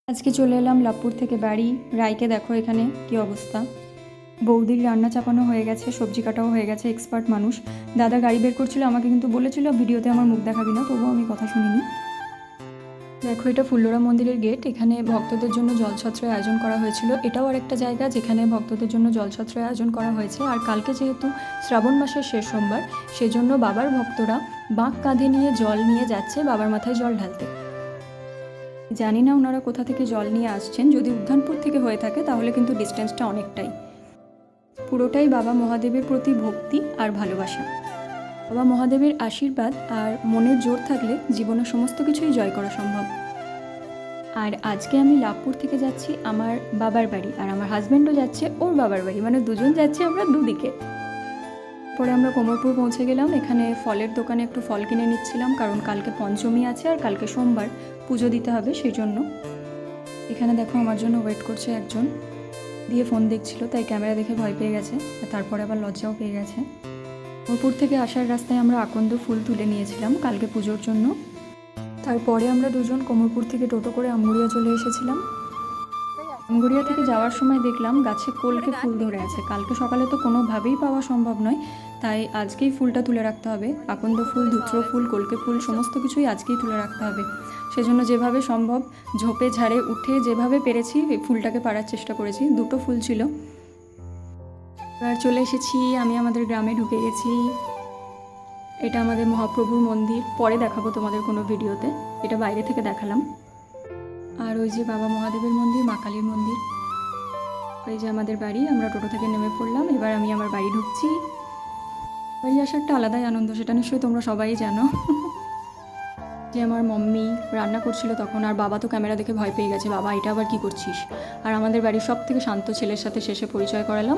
আজকে চলে এলাম লাভপুর থেকে বাড়ি। রাইকে দেখো এখানে কি অবস্থা। বৌদির রান্না চাপানো হয়ে গেছে, সবজি কাটাও হয়ে গেছে, এক্সপার্ট মানুষ। দাদা গাড়ি বের করছিল, আমাকে কিন্তু বলেছিল ভিডিওতে আমার মুখ দেখাবি না, তবুও আমি কথা শুনিনি। দেখো এটা ফুল্লরা মন্দিরের গেট। এখানে ভক্তদের জন্য জলছত্রের আয়োজন করা হয়েছিল। এটাও আরেকটা জায়গা যেখানে ভক্তদের জন্য জলছত্রের আয়োজন করা হয়েছে। আর কালকে যেহেতু শ্রাবণ মাসের শেষ সোমবার, সেজন্য বাবার ভক্তরা বাঁক কাঁধে নিয়ে জল নিয়ে যাচ্ছে বাবার মাথায় জল ঢালতে। জানি না ওনারা কোথা থেকে জল নিয়ে আসছেন। যদি উদ্যানপুর থেকে হয়ে থাকে তাহলে কিন্তু ডিস্টেন্সটা অনেকটাই। পুরোটাই বাবা মহাদেবের প্রতি ভক্তি আর ভালোবাসা। বাবা মহাদেবের আশীর্বাদ আর মনের জোর থাকলে জীবনের সমস্ত কিছুই জয় করা সম্ভব। আর আজকে আমি লাভপুর থেকে যাচ্ছি আমার বাবার বাড়ি, আর আমার হাজব্যান্ডও যাচ্ছে ওর বাবার বাড়ি, মানে দুজন যাচ্ছি আমরা দুদিকে। পরে আমরা কোমরপুর পৌঁছে গেলাম। এখানে ফলের দোকানে একটু ফল কিনে নিচ্ছিলাম, কারণ কালকে পঞ্চমী আছে আর কালকে সোমবার পুজো দিতে হবে, সেই জন্য। এখানে দেখো আমার জন্য ওয়েট করছে একজন, দিয়ে ফোন দেখছিল, তাই ক্যামেরা দেখে ভয় পেয়ে গেছে, আর তারপরে আবার লজ্জাও পেয়ে গেছে। কোমরপুর থেকে আসার রাস্তায় আমরা আকন্দ ফুল তুলে নিয়েছিলাম কালকে পুজোর জন্য। তারপরে আমরা দুজন কোমরপুর থেকে টোটো করে আমগুড়িয়া চলে এসেছিলাম। আমগুড়িয়া থেকে যাওয়ার সময় দেখলাম গাছে কলকে ফুল ধরে আছে। কালকে সকালে তো কোনোভাবেই পাওয়া সম্ভব নয়, তাই আজকেই ফুলটা তুলে রাখতে হবে। আকন্দ ফুল, ধুত্র ফুল, কলকে ফুল সমস্ত কিছুই আজকেই তুলে রাখতে হবে। সেজন্য যেভাবে সম্ভব ঝোপে ঝাড়ে উঠে যেভাবে পেরেছি ফুলটাকে পাড়ার চেষ্টা করেছি। দুটো ফুল ছিল। এবার চলে এসেছি, আমি আমাদের গ্রামে ঢুকে গেছি। এটা আমাদের মহাপ্রভুর মন্দির, পরে দেখাবো তোমাদের কোনো ভিডিওতে, এটা বাইরে থেকে দেখালাম। আর ওই যে বাবা মহাদেবের মন্দির, মা কালীর মন্দির। ওই যে আমাদের বাড়ি। আমরা টোটো থেকে নেমে পড়লাম, এবার আমি আমার বাড়ি ঢুকছি। বাড়ি আসার একটা আলাদাই আনন্দ, সেটা নিশ্চয়ই তোমরা সবাই জানো। যে আমার মাম্মি রান্না করছিল তখন, আর বাবা তো ক্যামেরা দেখে ভয় পেয়ে গেছে, বাবা এটা আবার কি করছিস। আর আমাদের বাড়ির সব থেকে শান্ত ছেলের সাথে শেষে পরিচয় করালাম।